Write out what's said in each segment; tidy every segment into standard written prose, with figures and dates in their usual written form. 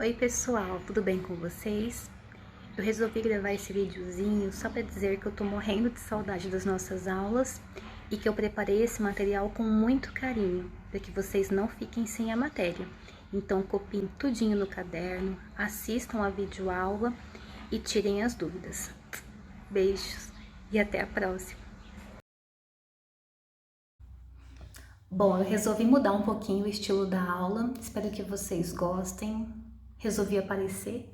Oi pessoal, tudo bem com vocês? Eu resolvi gravar esse videozinho só para dizer que eu tô morrendo de saudade das nossas aulas e que eu preparei esse material com muito carinho, para que vocês não fiquem sem a matéria. Então copiem tudinho no caderno, assistam a videoaula e tirem as dúvidas. Beijos e até a próxima! Bom, eu resolvi mudar um pouquinho o estilo da aula, espero que vocês gostem. Resolvi aparecer.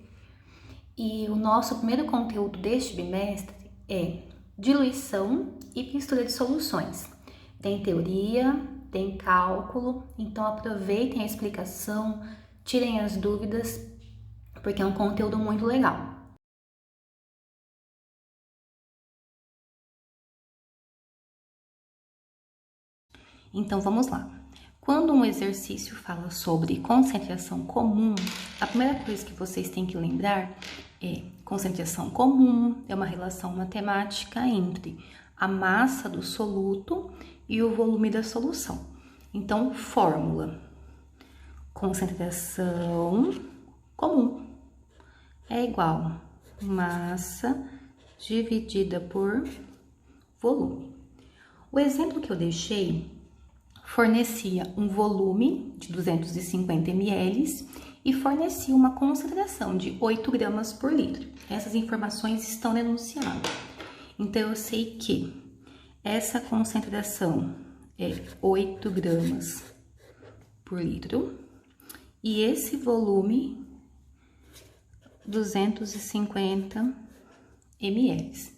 E o nosso primeiro conteúdo deste bimestre é diluição e mistura de soluções. Tem teoria, tem cálculo, então aproveitem a explicação, tirem as dúvidas, porque é um conteúdo muito legal. Então vamos lá. Quando um exercício fala sobre concentração comum, a primeira coisa que vocês têm que lembrar é concentração comum é uma relação matemática entre a massa do soluto e o volume da solução. Então, fórmula: concentração comum é igual massa dividida por volume. O exemplo que eu deixei fornecia um volume de 250 ml e fornecia uma concentração de 8 gramas por litro. Essas informações estão no enunciado. Então, eu sei que essa concentração é 8 gramas por litro e esse volume 250 ml.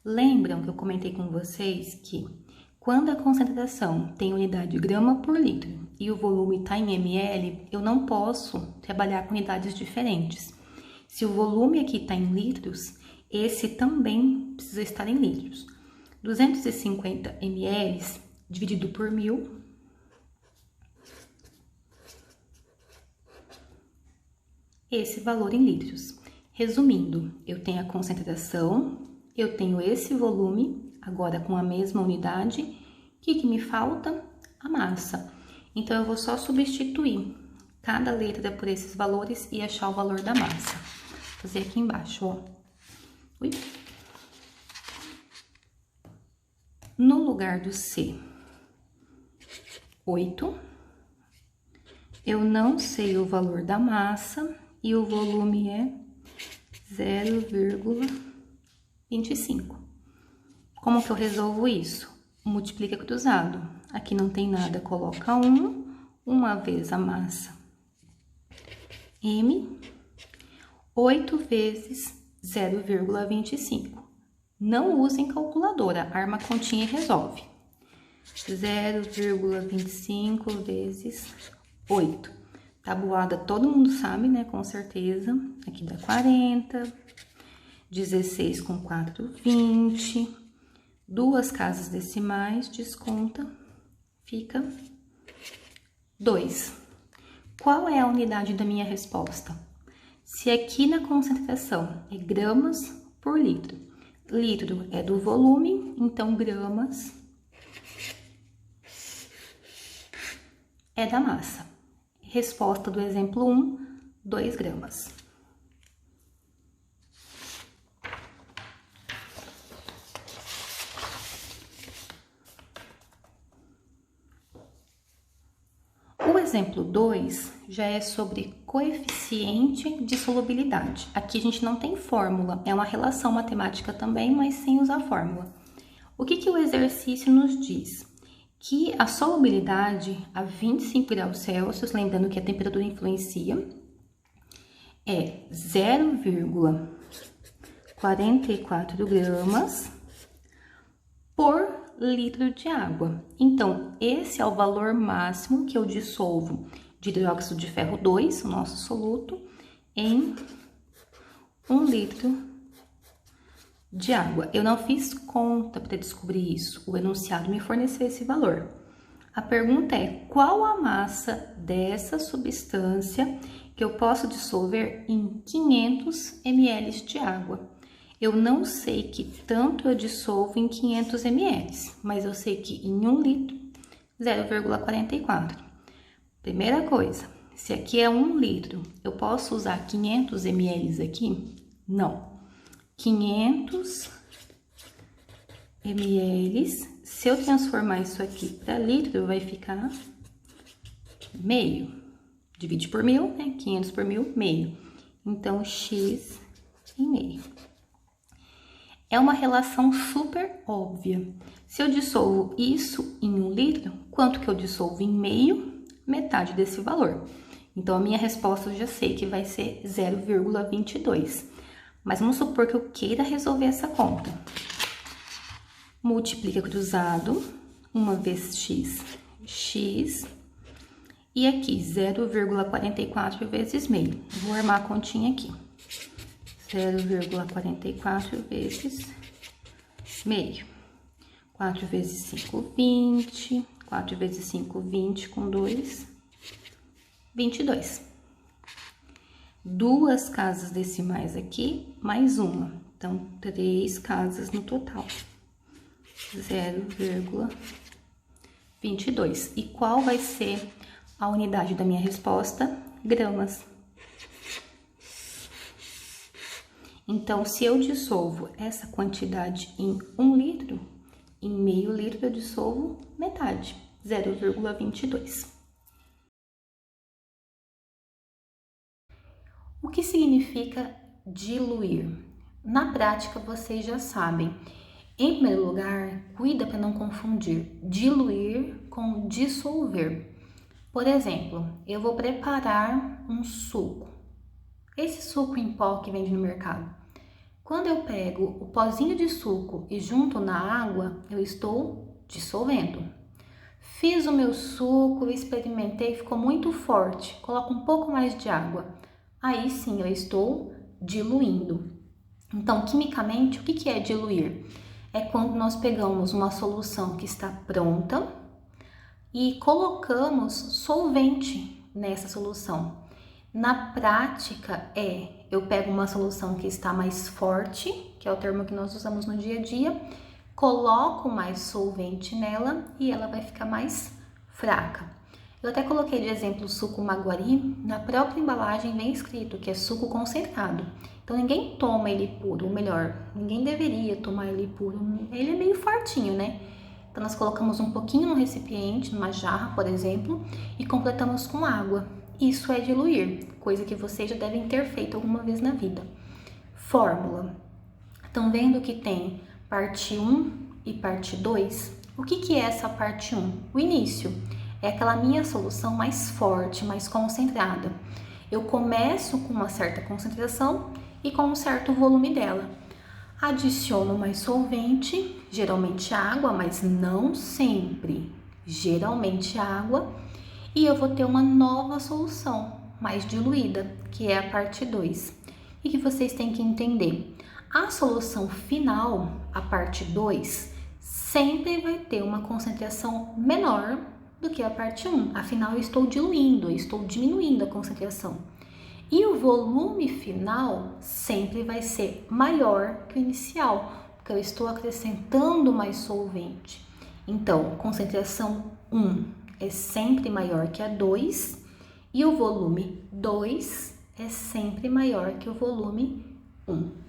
Lembram que eu comentei com vocês que quando a concentração tem unidade grama por litro e o volume está em ml, eu não posso trabalhar com unidades diferentes. Se o volume aqui está em litros, esse também precisa estar em litros. 250 ml dividido por 1000 esse valor em litros. Resumindo, eu tenho a concentração, eu tenho esse volume, agora com a mesma unidade. O que me falta? A massa. Então, eu vou só substituir cada letra por esses valores e achar o valor da massa. Vou fazer aqui embaixo, ó. Ui. No lugar do C, 8. Eu não sei o valor da massa e o volume é 0,25. Como que eu resolvo isso? Multiplica cruzado. Aqui não tem nada, coloca 1, uma vez a massa M, 8 vezes 0,25. Não usem calculadora, arma a continha e resolve. 0,25 vezes 8. Tabuada todo mundo sabe, né? Com certeza. Aqui dá 40. 16 com 4, 20. Duas casas decimais, desconta, fica 2. Qual é a unidade da minha resposta? Se aqui na concentração é gramas por litro, litro é do volume, então gramas é da massa. Resposta do exemplo 1, 2 gramas. O exemplo 2 já é sobre coeficiente de solubilidade. Aqui a gente não tem fórmula, é uma relação matemática também, mas sem usar fórmula. O que o exercício nos diz? Que a solubilidade a 25 graus Celsius, lembrando que a temperatura influencia, é 0,44 gramas por litro de água. Então, esse é o valor máximo que eu dissolvo de hidróxido de ferro 2, o nosso soluto, em 1 litro de água. Eu não fiz conta para descobrir isso, o enunciado me forneceu esse valor. A pergunta é: qual a massa dessa substância que eu posso dissolver em 500 ml de água? Eu não sei que tanto eu dissolvo em 500 ml, mas eu sei que em 1 litro, 0,44. Primeira coisa, se aqui é 1 litro, eu posso usar 500 ml aqui? Não. 500 ml, se eu transformar isso aqui para litro, vai ficar meio. Divide por 1000, né? 500 por 1000, meio. Então, x em meio. É uma relação super óbvia. Se eu dissolvo isso em 1 litro, quanto que eu dissolvo em meio? Metade desse valor. Então, a minha resposta eu já sei que vai ser 0,22. Mas vamos supor que eu queira resolver essa conta. Multiplica cruzado, 1 vezes x, x. E aqui, 0,44 vezes meio. Vou armar a continha aqui. 0,44 vezes meio. 4 vezes 5, 20. 4 vezes 5, 20 com 2, 22. 2 casas decimais aqui, mais uma. Então, 3 casas no total. 0,22. E qual vai ser a unidade da minha resposta? Gramas. Então, se eu dissolvo essa quantidade em 1 litro, em meio litro eu dissolvo metade, 0,22. O que significa diluir? Na prática, vocês já sabem. Em primeiro lugar, cuida para não confundir diluir com dissolver. Por exemplo, eu vou preparar um suco. Esse suco em pó que vende no mercado. Quando eu pego o pozinho de suco e junto na água, eu estou dissolvendo. Fiz o meu suco, experimentei, ficou muito forte. Coloco um pouco mais de água. Aí sim, eu estou diluindo. Então, quimicamente, o que é diluir? É quando nós pegamos uma solução que está pronta e colocamos solvente nessa solução. Na prática, eu pego uma solução que está mais forte, que é o termo que nós usamos no dia a dia, coloco mais solvente nela e ela vai ficar mais fraca. Eu até coloquei de exemplo o suco Maguari, na própria embalagem vem escrito que é suco concentrado. Então ninguém toma ele puro, ou melhor, ninguém deveria tomar ele puro, ele é meio fortinho, né? Então nós colocamos um pouquinho no recipiente, numa jarra, por exemplo, e completamos com água. Isso é diluir, coisa que vocês já devem ter feito alguma vez na vida. Fórmula. Estão vendo que tem parte 1 e parte 2? O que é essa parte 1? O início. É aquela minha solução mais forte, mais concentrada. Eu começo com uma certa concentração e com um certo volume dela. Adiciono mais solvente, geralmente água, mas não sempre. Geralmente água. E eu vou ter uma nova solução, mais diluída, que é a parte 2. E que vocês têm que entender. A solução final, a parte 2, sempre vai ter uma concentração menor do que a parte 1. Afinal, eu estou diluindo, eu estou diminuindo a concentração. E o volume final sempre vai ser maior que o inicial, porque eu estou acrescentando mais solvente. Então, concentração 1 é sempre maior que a 2 e o volume 2 é sempre maior que o volume 1.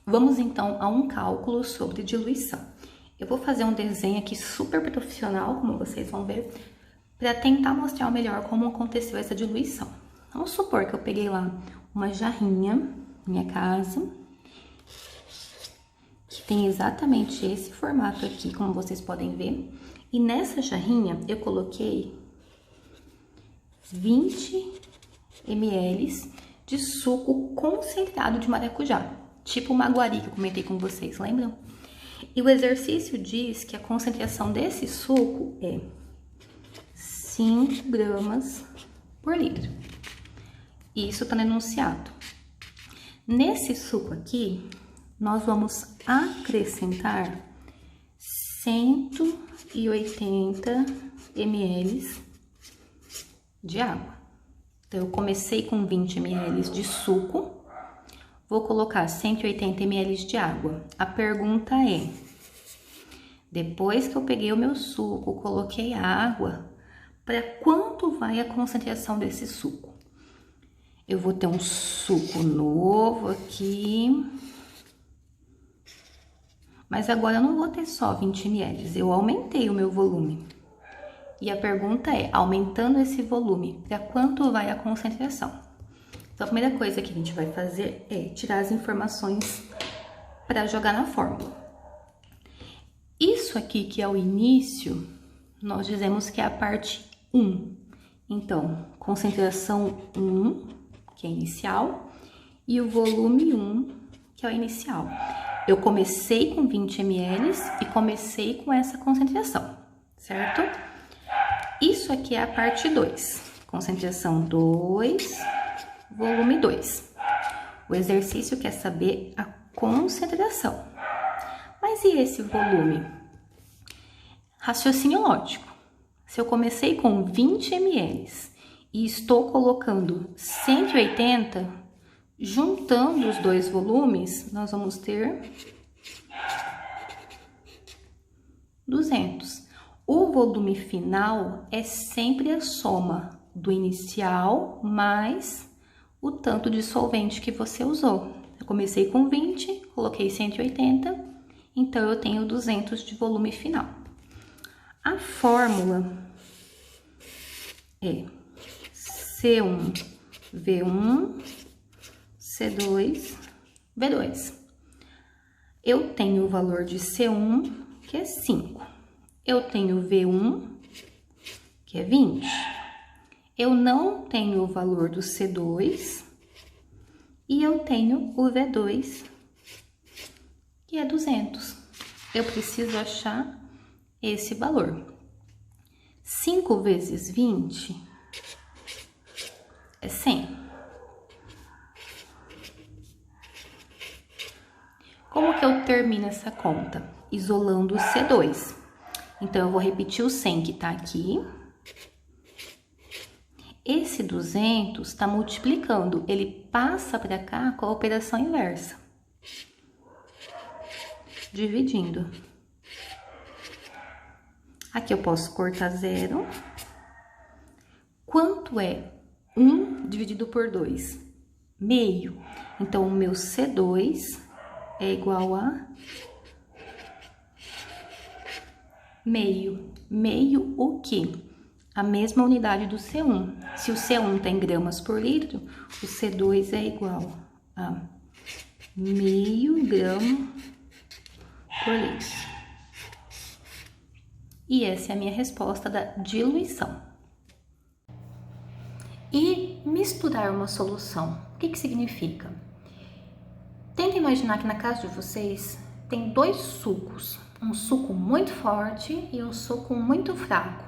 Vamos então a um cálculo sobre diluição. Eu vou fazer um desenho aqui super profissional, como vocês vão ver, para tentar mostrar melhor como aconteceu essa diluição. Vamos supor que eu peguei lá uma jarrinha, minha casa, que tem exatamente esse formato aqui, como vocês podem ver. E nessa jarrinha eu coloquei 20 ml de suco concentrado de maracujá, tipo o maguari que eu comentei com vocês, lembram? E o exercício diz que a concentração desse suco é 5 gramas por litro. Isso tá no enunciado. Nesse suco aqui, nós vamos acrescentar 180 ml de água. Então, eu comecei com 20 ml de suco, vou colocar 180 ml de água. A pergunta é, depois que eu peguei o meu suco, coloquei a água, para quanto vai a concentração desse suco? Eu vou ter um suco novo aqui, mas agora eu não vou ter só 20 ml, eu aumentei o meu volume. E a pergunta é, aumentando esse volume, para quanto vai a concentração? Então, a primeira coisa que a gente vai fazer é tirar as informações para jogar na fórmula. Isso aqui, que é o início, nós dizemos que é a parte 1. Então, concentração 1, que é inicial, e o volume 1, que é o inicial. Eu comecei com 20 ml e comecei com essa concentração, certo? Isso aqui é a parte 2, concentração 2, volume 2. O exercício quer saber a concentração. Mas e esse volume? Raciocínio lógico. Se eu comecei com 20 ml e estou colocando 180, juntando os dois volumes, nós vamos ter 200. O volume final é sempre a soma do inicial mais o tanto de solvente que você usou. Eu comecei com 20, coloquei 180, então eu tenho 200 de volume final. A fórmula é C1V1, C2, V2. Eu tenho o valor de C1, que é 5. Eu tenho V1, que é 20. Eu não tenho o valor do C2 e eu tenho o V2, que é 200. Eu preciso achar esse valor. 5 vezes 20 é 100. Como que eu termino essa conta? Isolando o C2. Então, eu vou repetir o 100 que tá aqui. Esse 200 tá multiplicando, ele passa para cá com a operação inversa. Dividindo. Aqui eu posso cortar 0. Quanto é 1 dividido por 2? Meio. Então, o meu C2 é igual a meio. Meio o quê? A mesma unidade do C1. Se o C1 tem gramas por litro, o C2 é igual a meio grama por litro. E essa é a minha resposta da diluição. E misturar uma solução, o que significa? Tenta imaginar que na casa de vocês tem dois sucos, um suco muito forte e um suco muito fraco.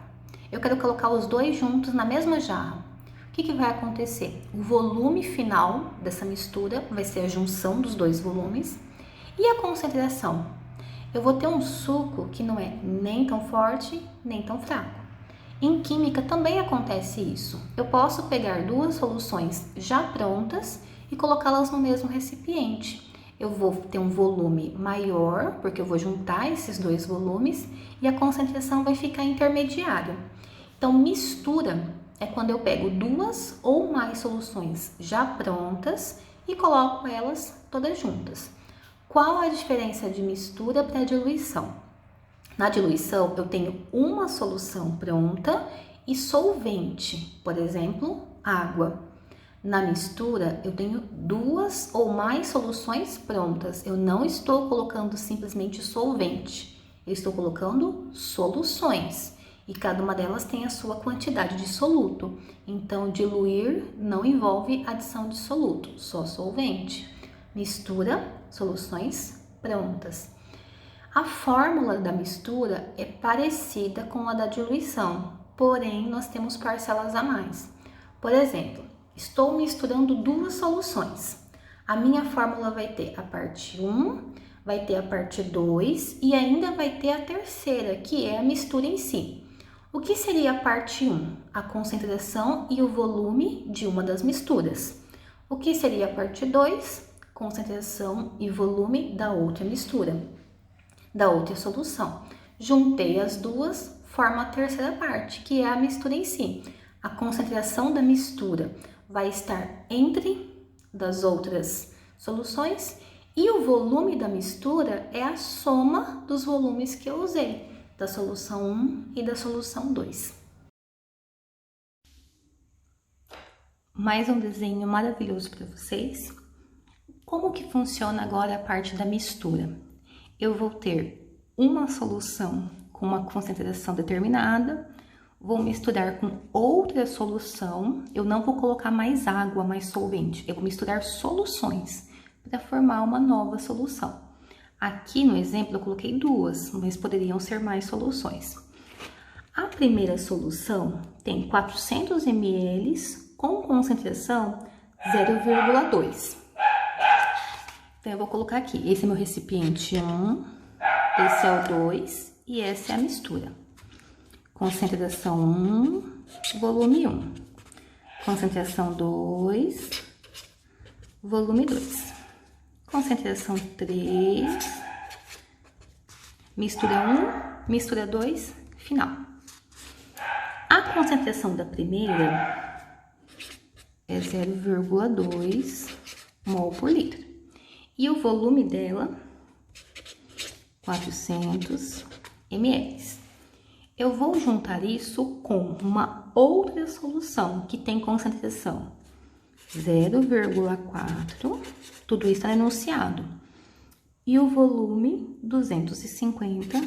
Eu quero colocar os dois juntos na mesma jarra. O que vai acontecer? O volume final dessa mistura vai ser a junção dos dois volumes. E a concentração? Eu vou ter um suco que não é nem tão forte, nem tão fraco. Em química também acontece isso. Eu posso pegar duas soluções já prontas e colocá-las no mesmo recipiente. Eu vou ter um volume maior, porque eu vou juntar esses dois volumes, e a concentração vai ficar intermediária. Então, mistura é quando eu pego duas ou mais soluções já prontas e coloco elas todas juntas. Qual a diferença de mistura para diluição? Na diluição, eu tenho uma solução pronta e solvente, por exemplo, água. Na mistura, eu tenho duas ou mais soluções prontas. Eu não estou colocando simplesmente solvente. Eu estou colocando soluções. E cada uma delas tem a sua quantidade de soluto. Então, diluir não envolve adição de soluto, só solvente. Mistura, soluções prontas. A fórmula da mistura é parecida com a da diluição, porém nós temos parcelas a mais. Por exemplo, estou misturando duas soluções. A minha fórmula vai ter a parte 1, vai ter a parte 2 e ainda vai ter a terceira, que é a mistura em si. O que seria a parte 1? A concentração e o volume de uma das misturas. O que seria a parte 2? Concentração e volume da outra mistura, da outra solução. Juntei as duas, forma a terceira parte, que é a mistura em si. A concentração da mistura vai estar entre das outras soluções e o volume da mistura é a soma dos volumes que eu usei, da solução 1 e da solução 2. Mais um desenho maravilhoso para vocês. Como que funciona agora a parte da mistura? Eu vou ter uma solução com uma concentração determinada, vou misturar com outra solução, eu não vou colocar mais água, mais solvente, eu vou misturar soluções para formar uma nova solução. Aqui no exemplo eu coloquei duas, mas poderiam ser mais soluções. A primeira solução tem 400 ml com concentração 0,2. Então eu vou colocar aqui, esse é meu recipiente 1, esse é o 2 e essa é a mistura. Concentração 1, volume 1. Concentração 2, volume 2. Concentração 3, mistura 1, mistura 2, final. A concentração da primeira é 0,2 mol por litro. E o volume dela, 400 ml. Eu vou juntar isso com uma outra solução que tem concentração 0,4, tudo isso está enunciado, e o volume 250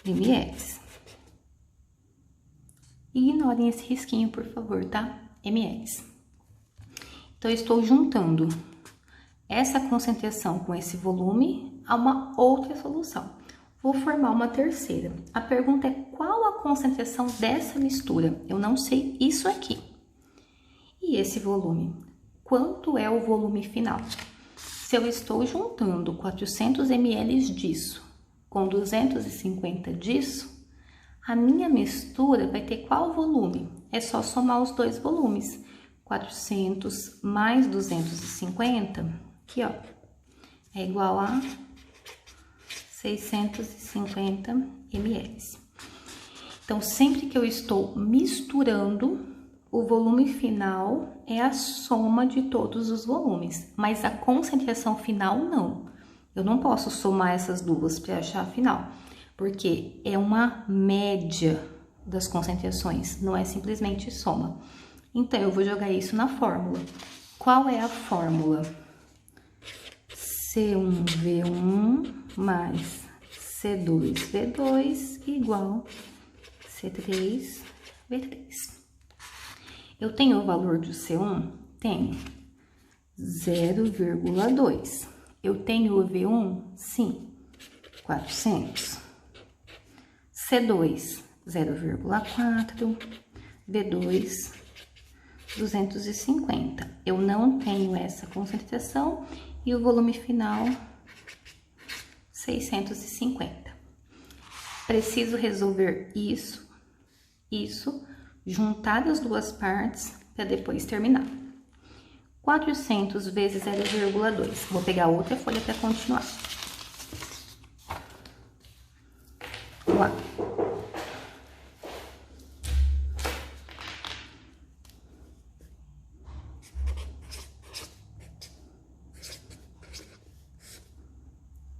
ml. Ignorem esse risquinho, por favor, tá? ml. Então, eu estou juntando essa concentração com esse volume a uma outra solução. Vou formar uma terceira. A pergunta é qual a concentração dessa mistura? Eu não sei isso aqui. E esse volume? Quanto é o volume final? Se eu estou juntando 400 ml disso com 250 disso, a minha mistura vai ter qual volume? É só somar os dois volumes. 400 mais 250, aqui ó, é igual a 650 ml. Então, sempre que eu estou misturando, o volume final é a soma de todos os volumes, mas a concentração final não. Eu não posso somar essas duas para achar a final, porque é uma média das concentrações, não é simplesmente soma. Então, eu vou jogar isso na fórmula. Qual é a fórmula? C1V1 mais C2V2 igual C3V3. Eu tenho o valor de C1? Tenho 0,2. Eu tenho o V1? Sim, 400. C2, 0,4. V2, 250. Eu não tenho essa concentração e o volume final, 650. Preciso resolver isso, juntar as duas partes para depois terminar. 400 vezes 0,2. Vou pegar outra folha para continuar. Vamos lá.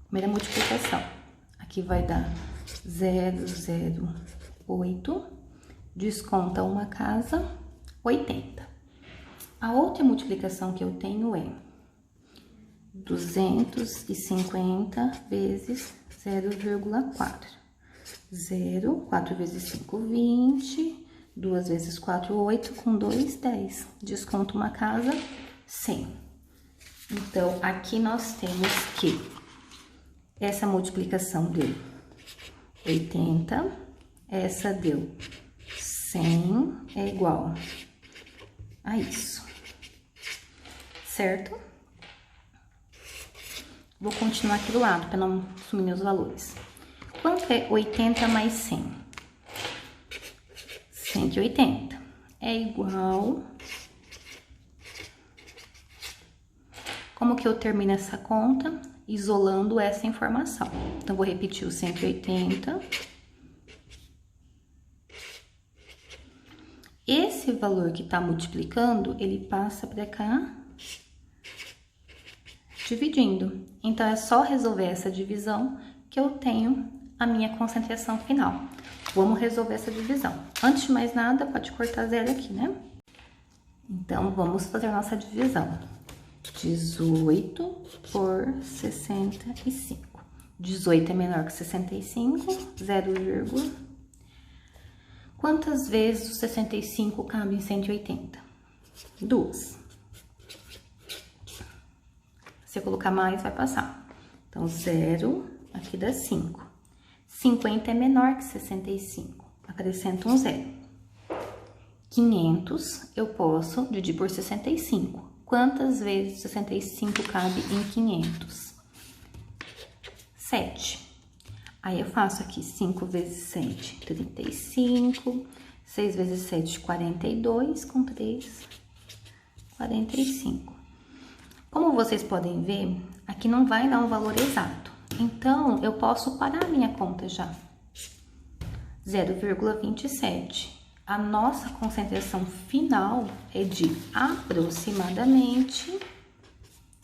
Primeira multiplicação. Aqui vai dar 0,08. Desconta uma casa, 80. A outra multiplicação que eu tenho é 250 vezes 0,4. 0, 4 vezes 5, 20. 2 vezes 4, 8. Com 2, 10. Desconto uma casa, 100. Então, aqui nós temos que essa multiplicação deu 80, essa deu 100, é igual a isso, certo? Vou continuar aqui do lado, para não sumir meus valores. Quanto é 80 mais 100? 180. É igual... Como que eu termino essa conta? Isolando essa informação. Então, vou repetir o 180. Esse valor que tá multiplicando, ele passa para cá, dividindo. Então, é só resolver essa divisão que eu tenho a minha concentração final. Vamos resolver essa divisão. Antes de mais nada, pode cortar zero aqui, né? Então, vamos fazer a nossa divisão. 18 por 65. 18 é menor que 65, 0, quantas vezes o 65 cabe em 180? 2. Se eu colocar mais, vai passar. Então, 0, aqui dá 5. 50 é menor que 65. Acrescento um 0. 500 eu posso dividir por 65. Quantas vezes 65 cabe em 500? 7. Aí, eu faço aqui 5 vezes 7, 35. 6 vezes 7, 42. Com 3, 45. Como vocês podem ver, aqui não vai dar um valor exato. Então, eu posso parar a minha conta já. 0,27. A nossa concentração final é de aproximadamente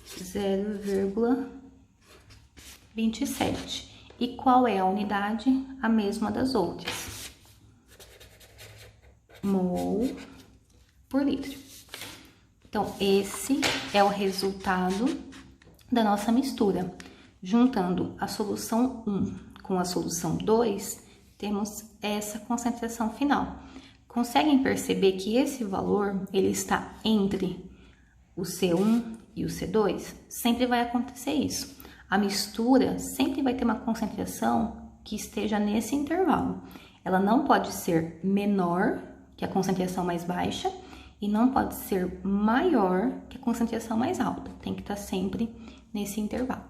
0,27. E qual é a unidade? A mesma das outras. Mol por litro. Então, esse é o resultado da nossa mistura. Juntando a solução 1 com a solução 2, temos essa concentração final. Conseguem perceber que esse valor, ele está entre o C1 e o C2? Sempre vai acontecer isso. A mistura sempre vai ter uma concentração que esteja nesse intervalo. Ela não pode ser menor que a concentração mais baixa e não pode ser maior que a concentração mais alta. Tem que estar sempre nesse intervalo.